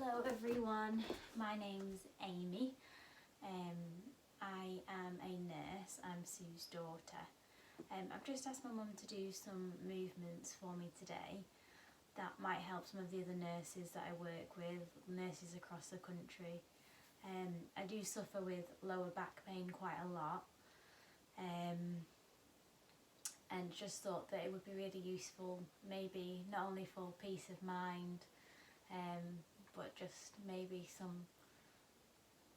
Hello everyone, my name's Amy. I am a nurse, I'm Sue's daughter. I've just asked my mum to do some movements for me today that might help some of the other nurses that I work with, nurses across the country. I do suffer with lower back pain quite a lot, and just thought that it would be really useful, maybe not only for peace of mind, but just maybe some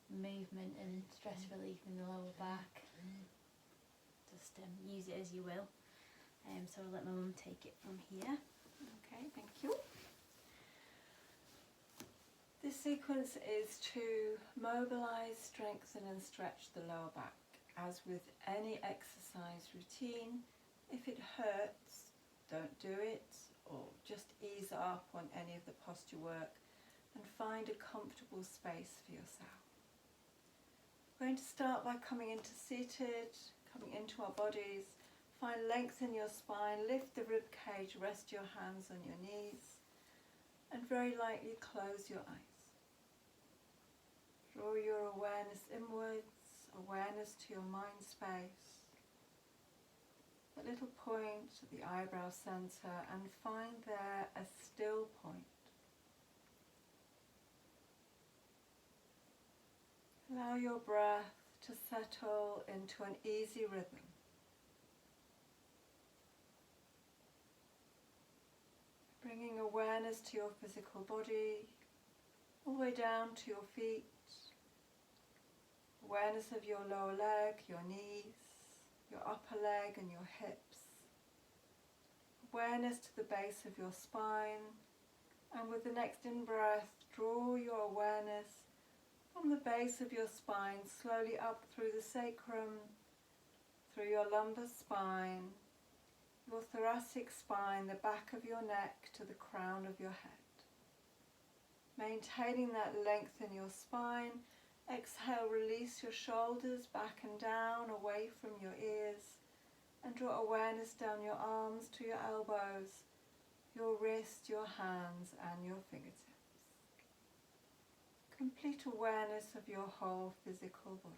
movement and stress relief in the lower back. Just use it as you will. So I'll let my mum take it from here. Okay, thank you. This sequence is to mobilise, strengthen and stretch the lower back. As with any exercise routine, if it hurts, don't do it, or just ease up on any of the posture work and find a comfortable space for yourself. We're going to start by coming into seated, coming into our bodies. Find length in your spine, lift the rib cage, rest your hands on your knees and very lightly close your eyes. Draw your awareness inwards, awareness to your mind space, a little point at the eyebrow centre, and find there a still point. Allow your breath to settle into an easy rhythm. Bringing awareness to your physical body, all the way down to your feet. Awareness of your lower leg, your knees, your upper leg and your hips. Awareness to the base of your spine, and with the next in-breath, draw your awareness from the base of your spine slowly up through the sacrum, through your lumbar spine, your thoracic spine, the back of your neck to the crown of your head. Maintaining that length in your spine, exhale, release your shoulders back and down, away from your ears, and draw awareness down your arms to your elbows, your wrist, your hands and your fingertips. Complete awareness of your whole physical body.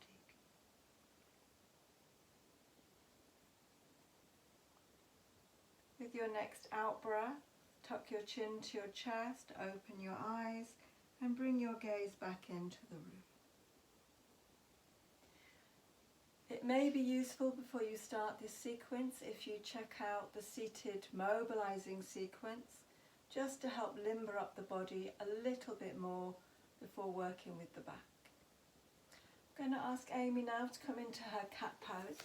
With your next out breath, tuck your chin to your chest, open your eyes and bring your gaze back into the room. It may be useful before you start this sequence if you check out the seated mobilizing sequence, just to help limber up the body a little bit more before working with the back. I'm going to ask Amy now to come into her cat pose.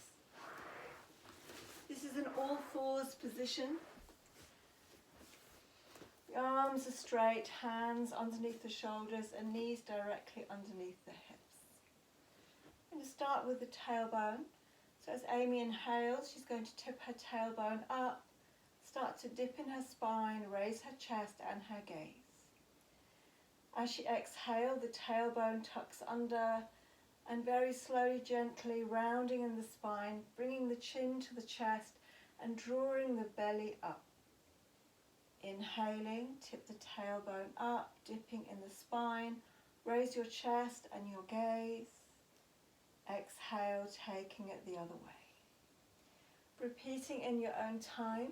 This is an all fours position. The arms are straight, hands underneath the shoulders and knees directly underneath the hips. I'm going to start with the tailbone. So as Amy inhales, she's going to tip her tailbone up, start to dip in her spine, raise her chest and her gaze. As she exhales, the tailbone tucks under and very slowly, gently rounding in the spine, bringing the chin to the chest and drawing the belly up. Inhaling, tip the tailbone up, dipping in the spine, raise your chest and your gaze. Exhale, taking it the other way. Repeating in your own time,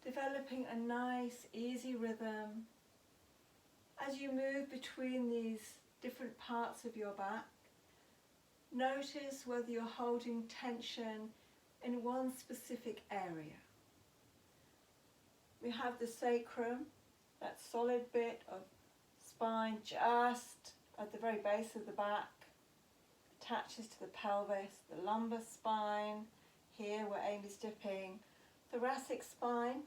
developing a nice, easy rhythm. As you move between these different parts of your back, notice whether you're holding tension in one specific area. We have the sacrum, that solid bit of spine just at the very base of the back, attaches to the pelvis, the lumbar spine, here where Amy's dipping, thoracic spine,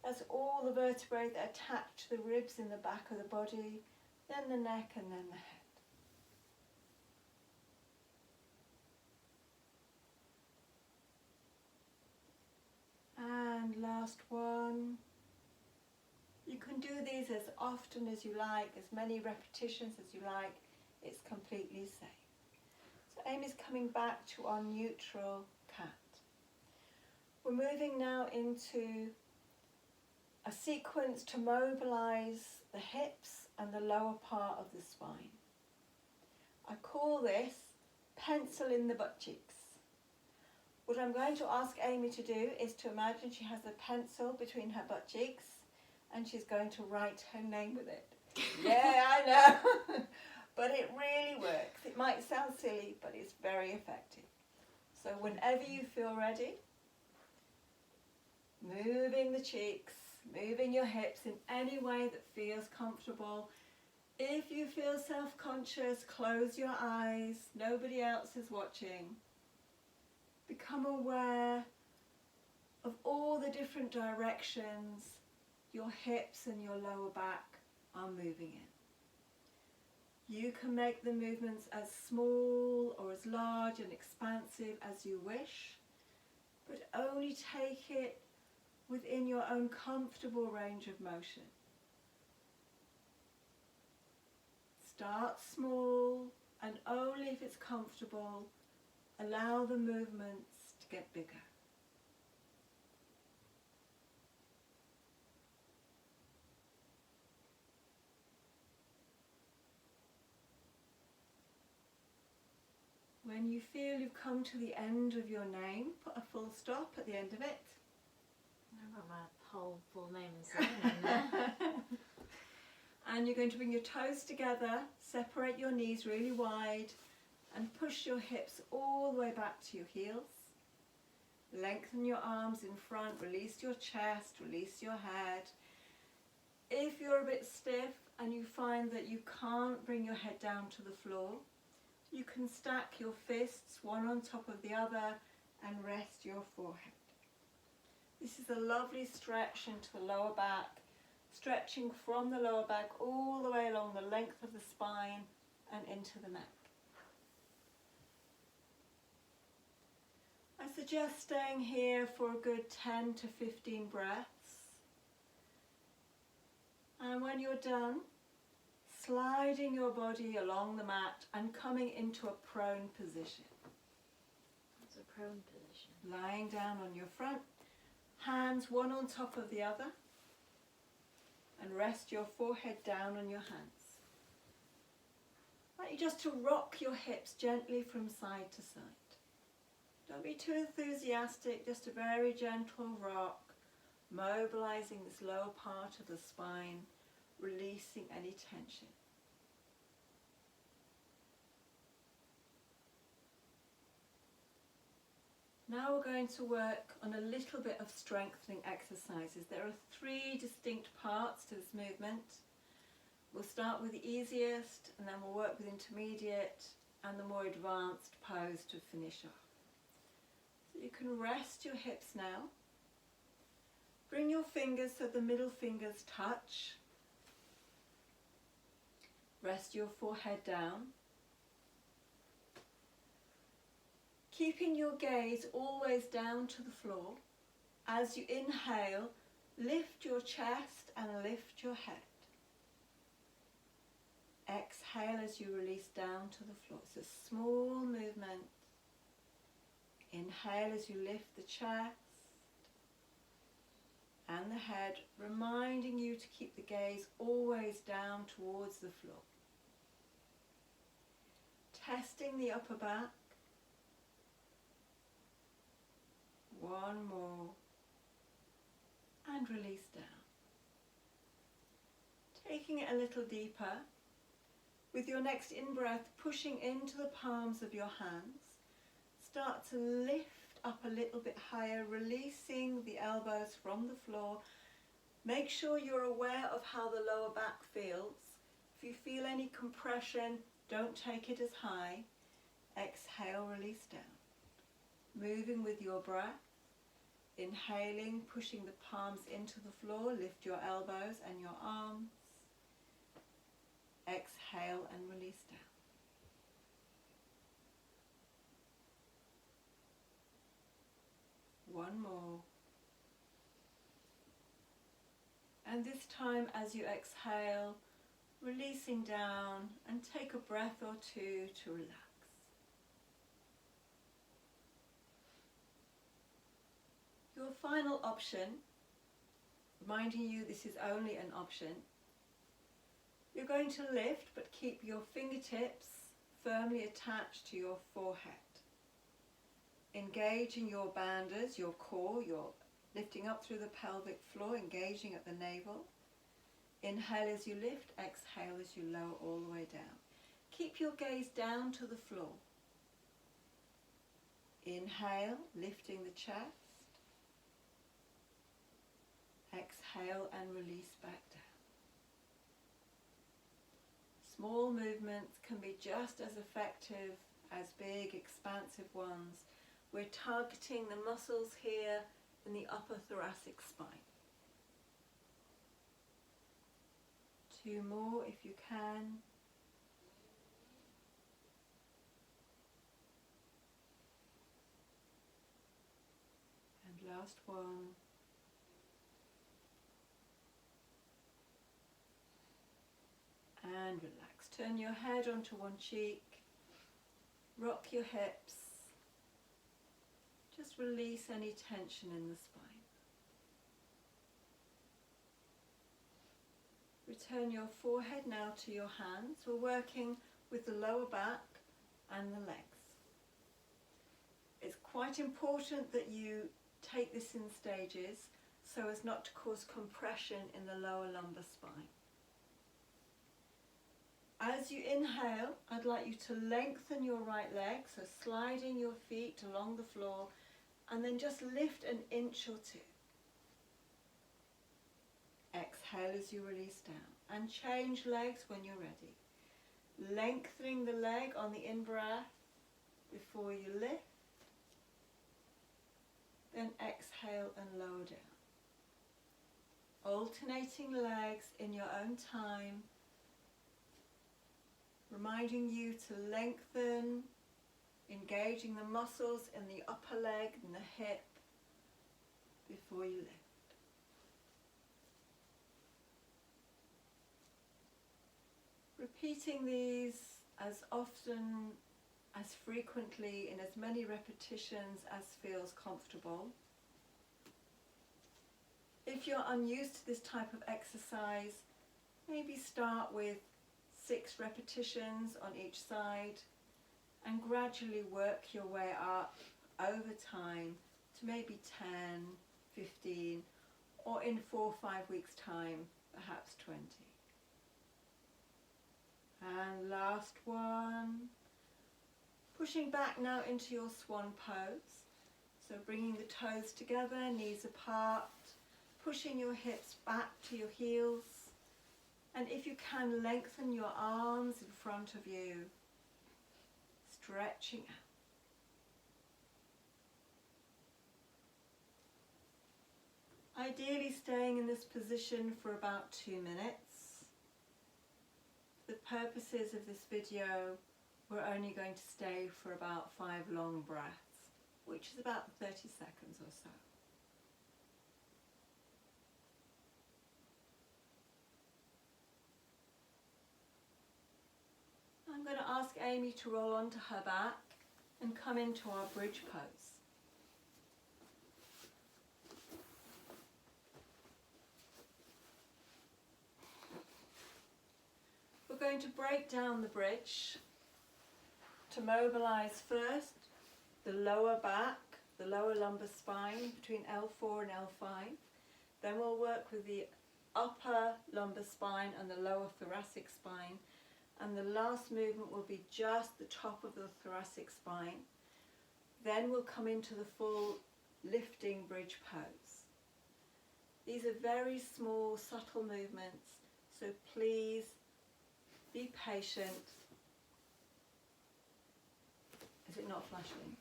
that's all the vertebrae that attach to the ribs in the back of the body, then the neck and then the head. And last one. You can do these as often as you like, as many repetitions as you like, it's completely safe. So Amy's coming back to our neutral cat. We're moving now into a sequence to mobilise the hips and the lower part of the spine. I call this pencil in the butt cheeks. What I'm going to ask Amy to do is to imagine she has a pencil between her butt cheeks and she's going to write her name with it. Yeah, I know. But it really works. It might sound silly, but it's very effective. So whenever you feel ready, moving the cheeks, moving your hips in any way that feels comfortable. If you feel self-conscious, close your eyes. Nobody else is watching. Become aware of all the different directions your hips and your lower back are moving in. You can make the movements as small or as large and expansive as you wish, but only take it within your own comfortable range of motion. Start small, and only if it's comfortable, allow the movements to get bigger. When you feel you've come to the end of your name, put a full stop at the end of it. I've got my whole full name and surname there. And you're going to bring your toes together, separate your knees really wide, and push your hips all the way back to your heels. Lengthen your arms in front, release your chest, release your head. If you're a bit stiff and you find that you can't bring your head down to the floor, you can stack your fists one on top of the other and rest your forehead. This is a lovely stretch into the lower back, stretching from the lower back all the way along the length of the spine and into the neck. I suggest staying here for a good 10 to 15 breaths. And when you're done, sliding your body along the mat and coming into a prone position. It's a prone position. Lying down on your front, hands one on top of the other, and rest your forehead down on your hands. I want you just to rock your hips gently from side to side. Don't be too enthusiastic, just a very gentle rock, mobilizing this lower part of the spine, releasing any tension. Now we're going to work on a little bit of strengthening exercises. There are 3 distinct parts to this movement. We'll start with the easiest, and then we'll work with intermediate and the more advanced pose to finish off. So you can rest your hips now. Bring your fingers so the middle fingers touch. Rest your forehead down. Keeping your gaze always down to the floor. As you inhale, lift your chest and lift your head. Exhale as you release down to the floor. It's a small movement. Inhale as you lift the chest and the head, reminding you to keep the gaze always down towards the floor. Testing the upper back. One more. And release down. Taking it a little deeper. With your next in-breath, pushing into the palms of your hands. Start to lift up a little bit higher, releasing the elbows from the floor. Make sure you're aware of how the lower back feels. If you feel any compression, don't take it as high. Exhale, release down. Moving with your breath. Inhaling, pushing the palms into the floor. Lift your elbows and your arms. Exhale and release down. One more. And this time as you exhale, releasing down, and take a breath or two to relax. Your final option, reminding you this is only an option, You're going to lift, but keep your fingertips firmly attached to your forehead. Engaging your banders, your core, you're lifting up through the pelvic floor, engaging at the navel. Inhale as you lift, exhale as you lower all the way down. Keep your gaze down to the floor. Inhale, lifting the chest. Exhale and release back down. Small movements can be just as effective as big, expansive ones. We're targeting the muscles here in the upper thoracic spine. 2 more if you can. And last one. And relax. Turn your head onto one cheek. Rock your hips. Just release any tension in the spine. Return your forehead now to your hands. We're working with the lower back and the legs. It's quite important that you take this in stages so as not to cause compression in the lower lumbar spine. As you inhale, I'd like you to lengthen your right leg, so sliding your feet along the floor, and then just lift an inch or 2. Exhale as you release down, and change legs when you're ready. Lengthening the leg on the in-breath before you lift, then exhale and lower down. Alternating legs in your own time, reminding you to lengthen, engaging the muscles in the upper leg and the hip before you lift. Repeating these as often, as frequently, in as many repetitions as feels comfortable. If you're unused to this type of exercise, maybe start with 6 repetitions on each side and gradually work your way up over time to maybe 10, 15, or in 4 or 5 weeks' time, perhaps 20. And last one. Pushing back now into your swan pose. So bringing the toes together, knees apart, pushing your hips back to your heels. And if you can, lengthen your arms in front of you, stretching out. Ideally staying in this position for about 2 minutes. For the purposes of this video, we're only going to stay for about 5 long breaths, which is about 30 seconds or so. I'm going to ask Amy to roll onto her back and come into our bridge pose. We're going to break down the bridge to mobilise first the lower back, the lower lumbar spine between L4 and L5. Then we'll work with the upper lumbar spine and the lower thoracic spine. And the last movement will be just the top of the thoracic spine. Then we'll come into the full lifting bridge pose. These are very small, subtle movements, so please be patient. Is it not flashing?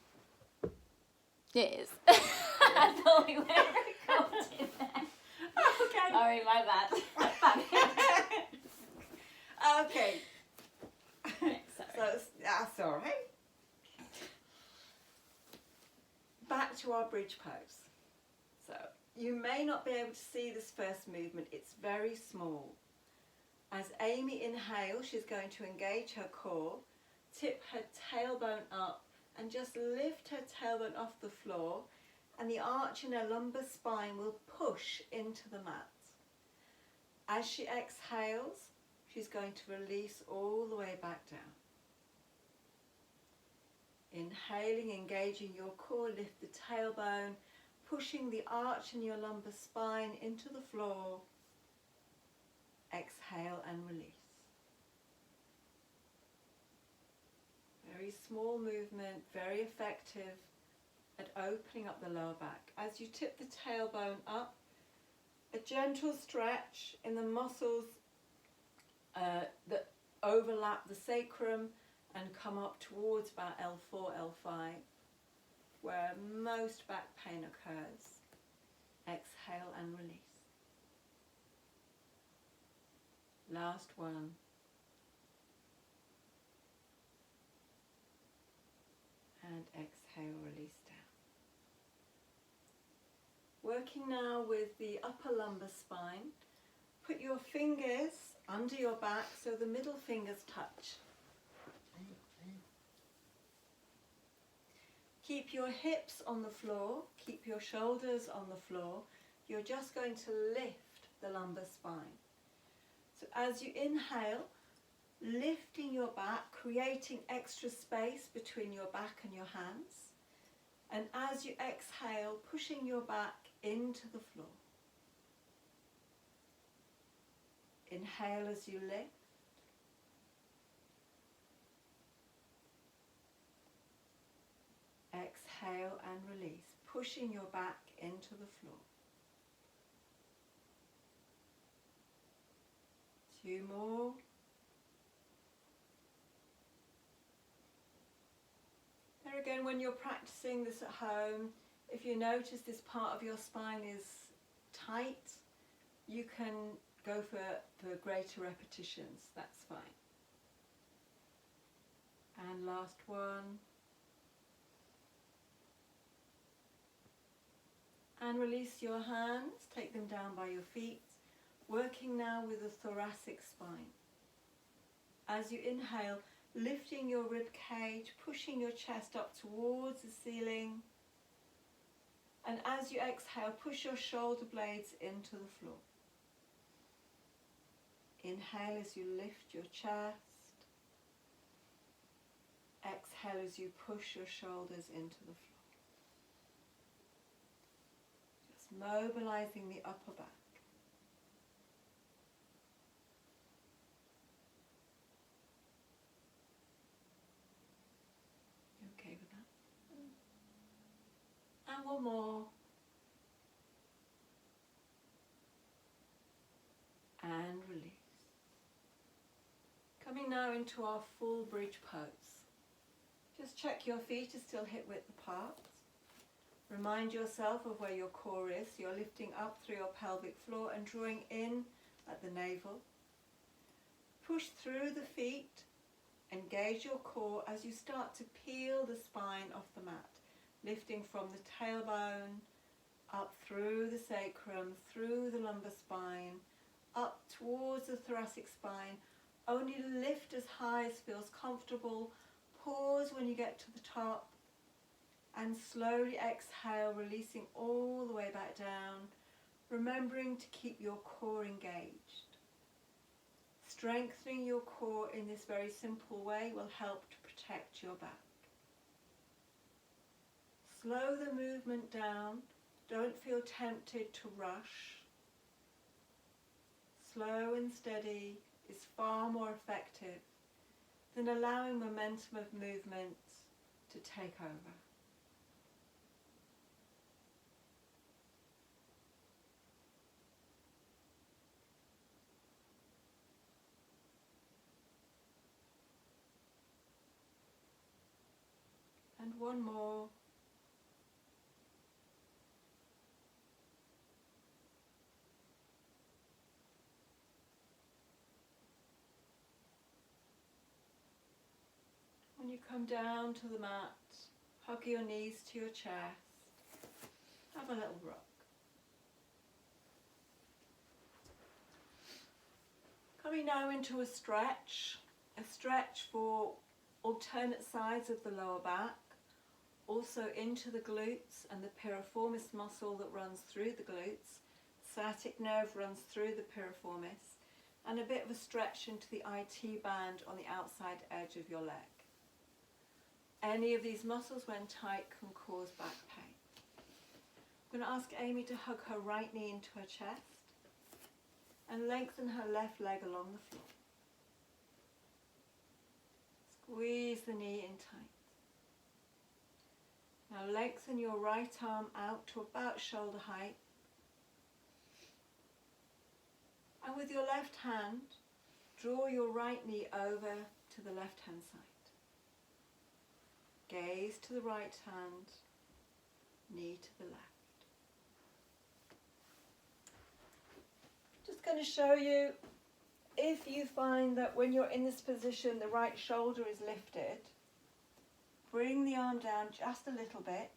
It is. I thought we were recording there. Okay. Sorry, my bad. Okay. Right, sorry. So that's all right. Back to our bridge pose. So you may not be able to see this first movement. It's very small. As Amy inhales, she's going to engage her core, tip her tailbone up, and just lift her tailbone off the floor, and the arch in her lumbar spine will push into the mat. As she exhales, she's going to release all the way back down. Inhaling, engaging your core, lift the tailbone, pushing the arch in your lumbar spine into the floor. Exhale and release. Very small movement, very effective at opening up the lower back. As you tip the tailbone up, a gentle stretch in the muscles that overlap the sacrum and come up towards about L4, L5, where most back pain occurs. Exhale and release. Last one. And exhale, release down. Working now with the upper lumbar spine. Put your fingers under your back so the middle fingers touch. Keep your hips on the floor, keep your shoulders on the floor. You're just going to lift the lumbar spine. So as you inhale, lifting your back, creating extra space between your back and your hands. And as you exhale, pushing your back into the floor. Inhale as you lift. Exhale and release, pushing your back into the floor. 2 more. There again, when you're practicing this at home, if you notice this part of your spine is tight, you can go for greater repetitions, that's fine. And last one. And release your hands, take them down by your feet, working now with the thoracic spine. As you inhale, lifting your rib cage, pushing your chest up towards the ceiling. And as you exhale, push your shoulder blades into the floor. Inhale as you lift your chest. Exhale as you push your shoulders into the floor. Mobilizing the upper back. You okay with that? And one more. And release. Coming now into our full bridge pose. Just check your feet are still hip width apart. Remind yourself of where your core is. You're lifting up through your pelvic floor and drawing in at the navel. Push through the feet. Engage your core as you start to peel the spine off the mat. Lifting from the tailbone, up through the sacrum, through the lumbar spine, up towards the thoracic spine. Only lift as high as feels comfortable. Pause when you get to the top. And slowly exhale, releasing all the way back down, remembering to keep your core engaged. Strengthening your core in this very simple way will help to protect your back. Slow the movement down. Don't feel tempted to rush. Slow and steady is far more effective than allowing momentum of movement to take over. And one more. When you come down to the mat, hug your knees to your chest. Have a little rock. Coming now into a stretch for alternate sides of the lower back. Also into the glutes and the piriformis muscle that runs through the glutes. Sciatic nerve runs through the piriformis. and a bit of a stretch into the IT band on the outside edge of your leg. Any of these muscles when tight can cause back pain. I'm going to ask Amy to hug her right knee into her chest and lengthen her left leg along the floor. Squeeze the knee in tight. Now lengthen your right arm out to about shoulder height. And with your left hand, draw your right knee over to the left hand side. Gaze to the right hand, knee to the left. Just going to show you, if you find that when you're in this position the right shoulder is lifted, bring the arm down just a little bit,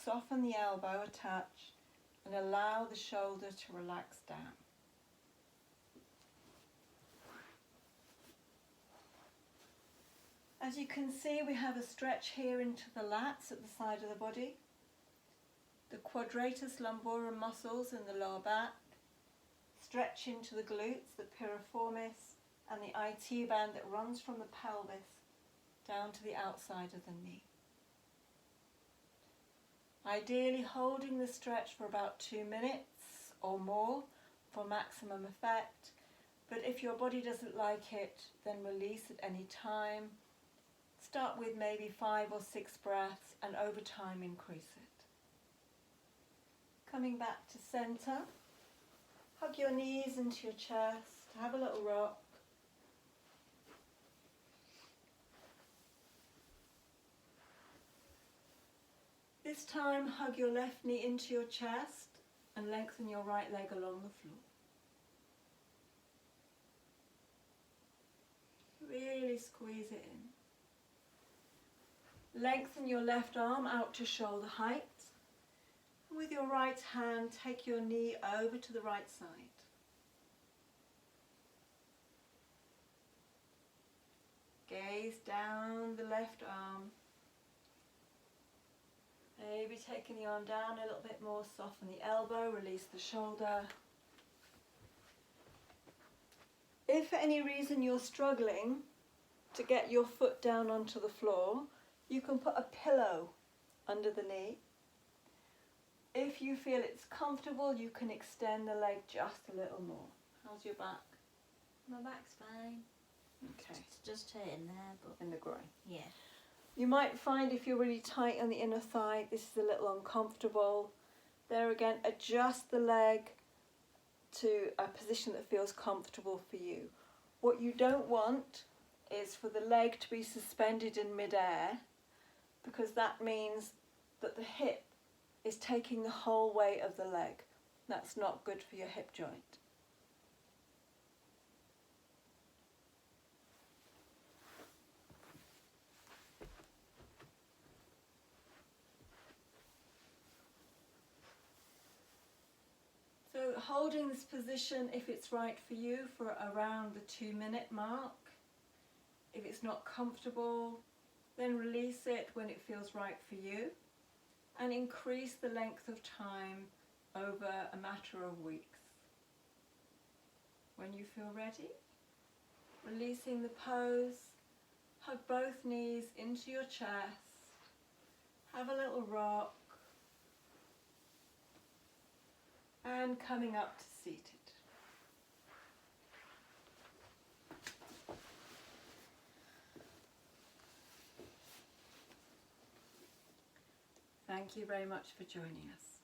soften the elbow a touch, and allow the shoulder to relax down. As you can see, we have a stretch here into the lats at the side of the body, the quadratus lumborum muscles in the lower back, stretch into the glutes, the piriformis, and the IT band that runs from the pelvis down to the outside of the knee. Ideally holding the stretch for about 2 minutes or more for maximum effect, but if your body doesn't like it, then release at any time. Start with maybe 5 or 6 breaths and over time increase it. Coming back to center, hug your knees into your chest, have a little rock. This time, hug your left knee into your chest and lengthen your right leg along the floor. Really squeeze it in. Lengthen your left arm out to shoulder height. With your right hand, take your knee over to the right side. Gaze down the left arm. Maybe taking the arm down a little bit more, soften the elbow, release the shoulder. If for any reason you're struggling to get your foot down onto the floor, you can put a pillow under the knee. If you feel it's comfortable, you can extend the leg just a little more. How's your back? My back's fine. Okay. It's just hurting there, but In the groin. yeah. You might find if you're really tight on the inner thigh, this is a little uncomfortable. There again, adjust the leg to a position that feels comfortable for you. What you don't want is for the leg to be suspended in midair, because that means that the hip is taking the whole weight of the leg. That's not good for your hip joint. So holding this position, if it's right for you, for around the 2-minute mark. If it's not comfortable, then release it when it feels right for you, and increase the length of time over a matter of weeks. When you feel ready, releasing the pose, hug both knees into your chest, have a little rock, and coming up to seated. Thank you very much for joining us.